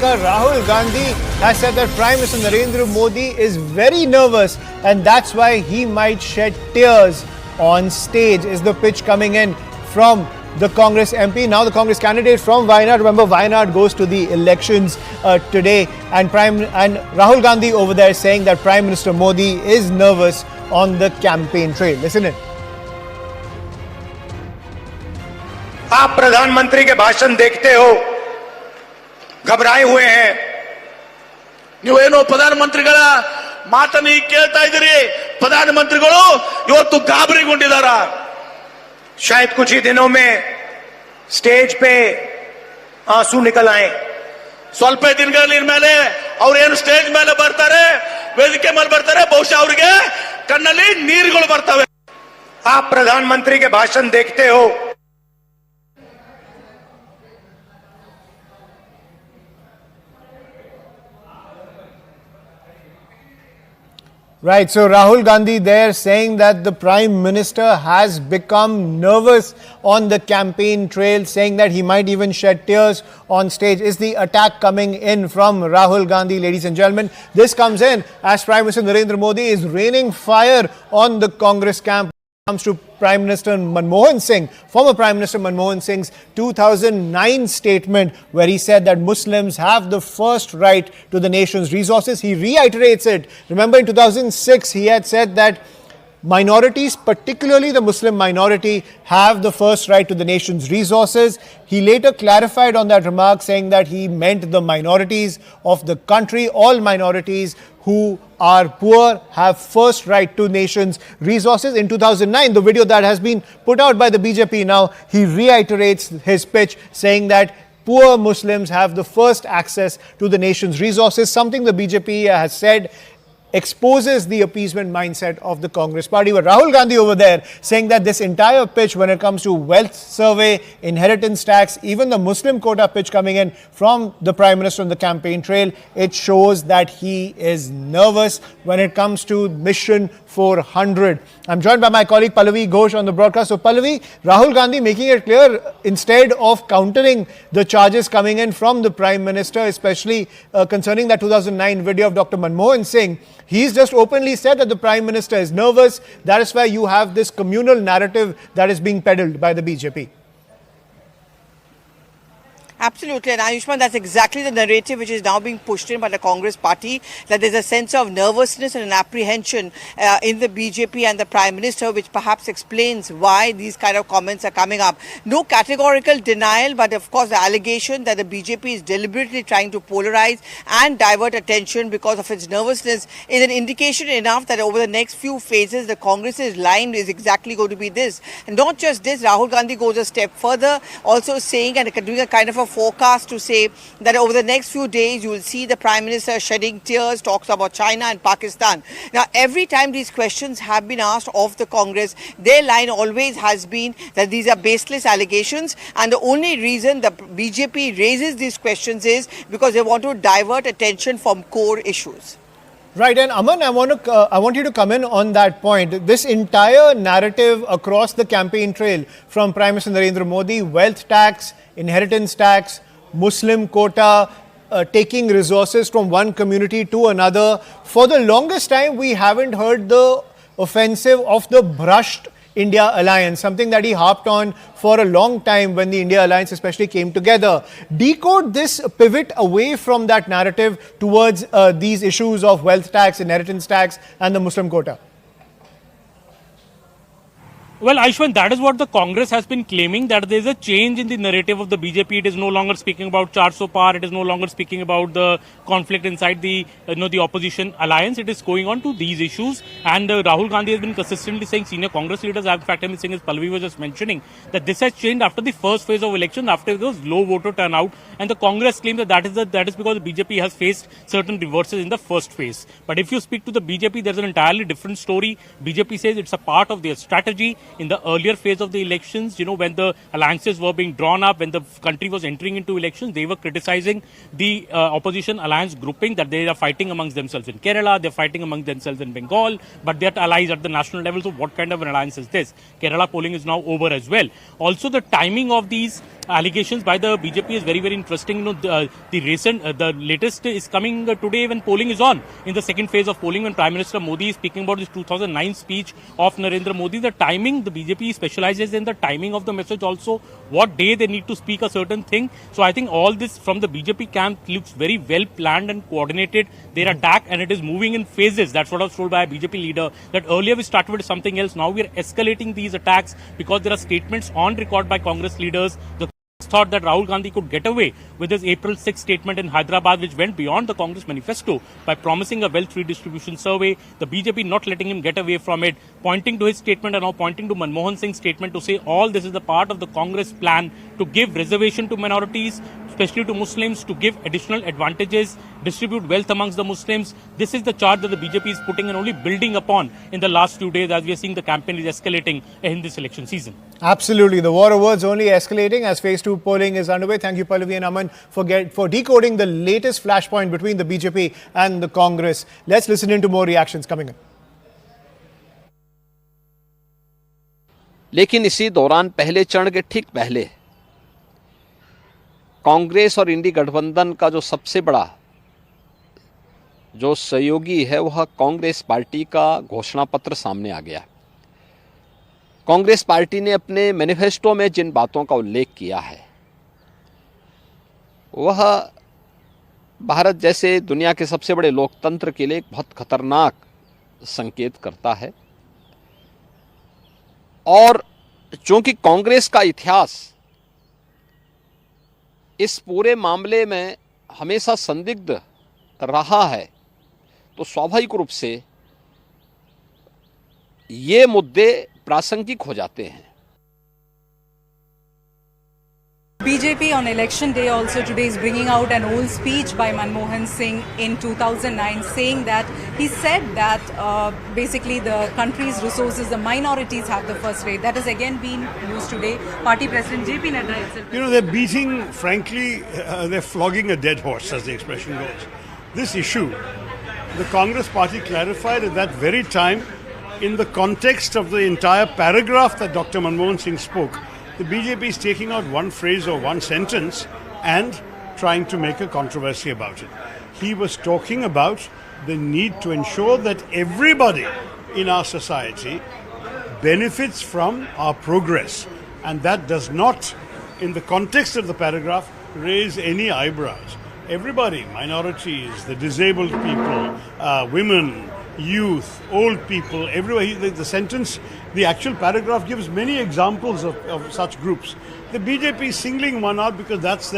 Rahul Gandhi has said that Prime Minister Narendra Modi is very nervous and that's why he might shed tears on stage. Is the pitch coming in from the Congress MP, now the Congress candidate from Wayanad. Remember, Wayanad goes to the elections today, and Rahul Gandhi over there saying that Prime Minister Modi is nervous on the campaign trail. Listen in. आप प्रधानमंत्री के भाषण देखते हो, घबराए हुए हैं. ನೀವೇನು ಪ್ರಧಾನಮಂತ್ರಿಗಳ ಮಾತನ್ನು ಕೇಳ್ತಾ ಇದ್ದೀರಿ? ಪ್ರಧಾನಮಂತ್ರಿಗಳು ಇವತ್ತು ಗಾಬರಿಗೊಂಡಿದ್ದಾರೆ. शायद कुछ ही दिनों में स्टेज पे आंसू निकल आए. ಸ್ವಲ್ಪ ದಿನಗಳ ಮೇಲೆ ಅವರು ಏನು ಸ್ಟೇಜ್ ಮೇಲೆ ಬರ್ತಾರೆ, ವೇದಿಕೆ ಮೇಲೆ ಬರ್ತಾರೆ, ಬಹುಶಃ ಅವರಿಗೆ ಕಣ್ಣಲ್ಲಿ ನೀರುಗಳು ಬರ್ತವೆ. आप प्रधानमंत्री के भाषण देखते हो, Right, so Rahul Gandhi there saying that the Prime Minister has become nervous on the campaign trail, saying that he might even shed tears on stage. Is the attack coming in from Rahul Gandhi, ladies and gentlemen? This comes in as Prime Minister Narendra Modi is raining fire on the Congress camp. Comes to Prime Minister Manmohan Singh, former Prime Minister Manmohan Singh's 2009 statement where he said that Muslims have the first right to the nation's resources. He reiterates it. Remember in 2006 he had said that minorities, particularly the Muslim minority, have the first right to the nation's resources. He later clarified on that remark, saying that he meant the minorities of the country. All minorities who are poor have first right to nation's resources. In 2009, the video that has been put out by the BJP now, he reiterates his pitch, saying that poor Muslims have the first access to the nation's resources, something the BJP has said exposes the appeasement mindset of the Congress party. But Rahul Gandhi over there saying that this entire pitch when it comes to wealth survey, inheritance tax, even the Muslim quota pitch coming in from the Prime Minister on the campaign trail, it shows that he is nervous when it comes to Mission 400. I'm joined by my colleague Pallavi Ghosh on the broadcast. So Pallavi, Rahul Gandhi making it clear, instead of countering the charges coming in from the Prime Minister, especially concerning that 2009 video of Dr. Manmohan Singh, he's just openly said that the Prime Minister is nervous. That is why you have this communal narrative that is being peddled by the BJP. Absolutely, and Ayushman, that's exactly the narrative which is now being pushed in by the Congress party, that there's a sense of nervousness and an apprehension in the BJP and the Prime Minister, which perhaps explains why these kind of comments are coming up. No categorical denial, but of course the allegation that the BJP is deliberately trying to polarize and divert attention because of its nervousness is an indication enough that over the next few phases, the Congress's line is exactly going to be this. And not just this, Rahul Gandhi goes a step further, also saying and doing a kind of a forecast to say that over the next few days you will see the Prime Minister shedding tears, talks about China and Pakistan. Now, every time these questions have been asked of the Congress, their line always has been that these are baseless allegations, and the only reason the BJP raises these questions is because they want to divert attention from core issues. Right, and Aman, I want you to come in on that point. This entire narrative across the campaign trail from Prime Minister Narendra Modi, wealth tax, inheritance tax, Muslim quota, taking resources from one community to another. For the longest time, we haven't heard the offensive of the brushed India alliance, something that he harped on for a long time when the India alliance especially came together. Decode this pivot away from that narrative towards these issues of wealth tax, inheritance tax and the Muslim quota. Well, Aishwan, that is what the Congress has been claiming, that there is a change in the narrative of the BJP. It is no longer speaking about 400 par. It is no longer speaking about the conflict inside the opposition alliance. It is going on to these issues. And Rahul Gandhi has been consistently saying, senior Congress leaders, in fact, I'm saying, as Pallavi was just mentioning, that this has changed after the first phase of election, after there was low voter turnout. And the Congress claims that that is because the BJP has faced certain reverses in the first phase. But if you speak to the BJP, there's an entirely different story. BJP says it's a part of their strategy. In the earlier phase of the elections, when the alliances were being drawn up, when the country was entering into elections, they were criticizing the opposition alliance grouping that they are fighting amongst themselves in Kerala, they're fighting among themselves in Bengal, but they're allies at the national level. So what kind of an alliance is this? Kerala polling is now over as well. Also, the timing of these allegations by the BJP is very, very interesting. You know, the latest is coming today when polling is on. In the second phase of polling, when Prime Minister Modi is speaking about his 2009 speech of Narendra Modi, the timing, the BJP specializes in the timing of the message also, what day they need to speak a certain thing. So I think all this from the BJP camp looks very well planned and coordinated, their attack, and it is moving in phases. That's what I was told by a BJP leader, that earlier we started with something else, now we are escalating these attacks because there are statements on record by Congress leaders. The thought that Rahul Gandhi could get away with his April 6 statement in Hyderabad, which went beyond the Congress manifesto by promising a wealth redistribution survey. The BJP not letting him get away from it, pointing to his statement and now pointing to Manmohan Singh's statement to say all this is the part of the Congress plan to give reservation to minorities, especially to Muslims, to give additional advantages, distribute wealth amongst the Muslims. This is the charge that the BJP is putting and only building upon in the last few days as we are seeing the campaign is escalating in this election season. Absolutely. The war of words only escalating as phase 2 polling is underway. Thank you, Pallavi and Aman, for decoding the latest flashpoint between the BJP and the Congress. Let's listen into more reactions coming in. लेकिन इसी दौरान पहले चरण के ठीक पहले कांग्रेस और इंडी गठबंधन का जो सबसे बड़ा जो सहयोगी है वह कांग्रेस पार्टी का घोषणा पत्र सामने आ गया। कांग्रेस पार्टी ने अपने मैनिफेस्टो में जिन बातों का उल्लेख किया है वह भारत जैसे दुनिया के सबसे बड़े लोकतंत्र के लिए एक बहुत खतरनाक संकेत करता है। और चूंकि कांग्रेस का इतिहास इस पूरे मामले में हमेशा संदिग्ध रहा है, तो स्वाभाविक रूप से ये मुद्दे प्रासंगिक हो जाते हैं। BJP on election day also today is bringing out an old speech by Manmohan Singh in 2009 saying that he said that basically the country's resources, the minorities have the first rate. That has again been used today. Party President JP Nadda himself. You know, they're beating, frankly, they're flogging a dead horse, as the expression goes. This issue, the Congress party clarified at that very time in the context of the entire paragraph that Dr. Manmohan Singh spoke. The BJP is taking out one phrase or one sentence and trying to make a controversy about it. He was talking about the need to ensure that everybody in our society benefits from our progress. And that does not, in the context of the paragraph, raise any eyebrows. Everybody, minorities, the disabled people, women, youth, old people, everywhere. The sentence, the actual paragraph gives many examples of such groups. The BJP is singling one out because that's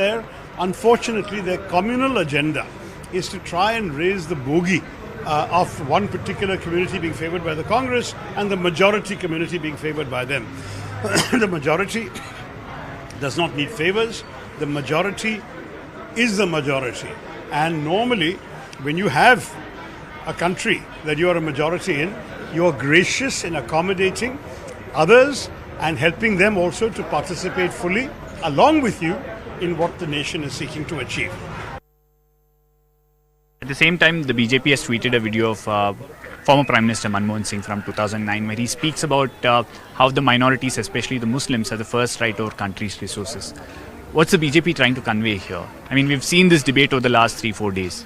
unfortunately, their communal agenda is to try and raise the bogey of one particular community being favored by the Congress and the majority community being favored by them. The majority does not need favors. The majority is the majority. And normally, when you have a country that you are a majority in, you are gracious in accommodating others and helping them also to participate fully along with you in what the nation is seeking to achieve. At the same time, the BJP has tweeted a video of former Prime Minister Manmohan Singh from 2009 where he speaks about how the minorities, especially the Muslims, have the first right over country's resources. What's the BJP trying to convey here? I mean, we've seen this debate over the last 3-4 days.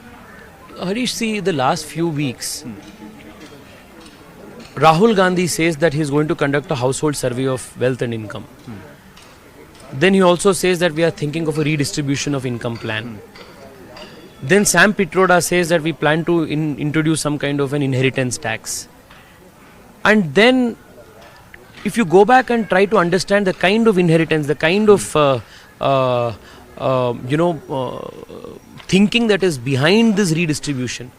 Harish, see, the last few weeks, Rahul Gandhi says that he is going to conduct a household survey of wealth and income. Then he also says that we are thinking of a redistribution of income plan. Then Sam Pitroda says that we plan to introduce some kind of an inheritance tax. And then if you go back and try to understand the kind of inheritance, the kind of thinking that is behind this redistribution,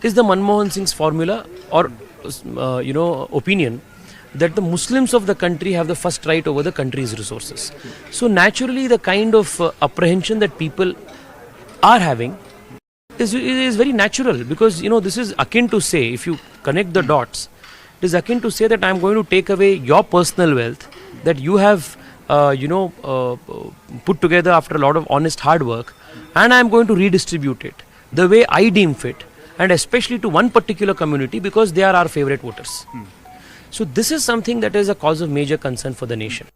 is the Manmohan Singh's formula or opinion that the Muslims of the country have the first right over the country's resources. So naturally the kind of apprehension that people are having is very natural, because this is akin to say, if you connect the dots, it is akin to say that I am going to take away your personal wealth that you have put together after a lot of honest hard work, and I am going to redistribute it the way I deem fit, and especially to one particular community because they are our favorite voters. So this is something that is a cause of major concern for the nation.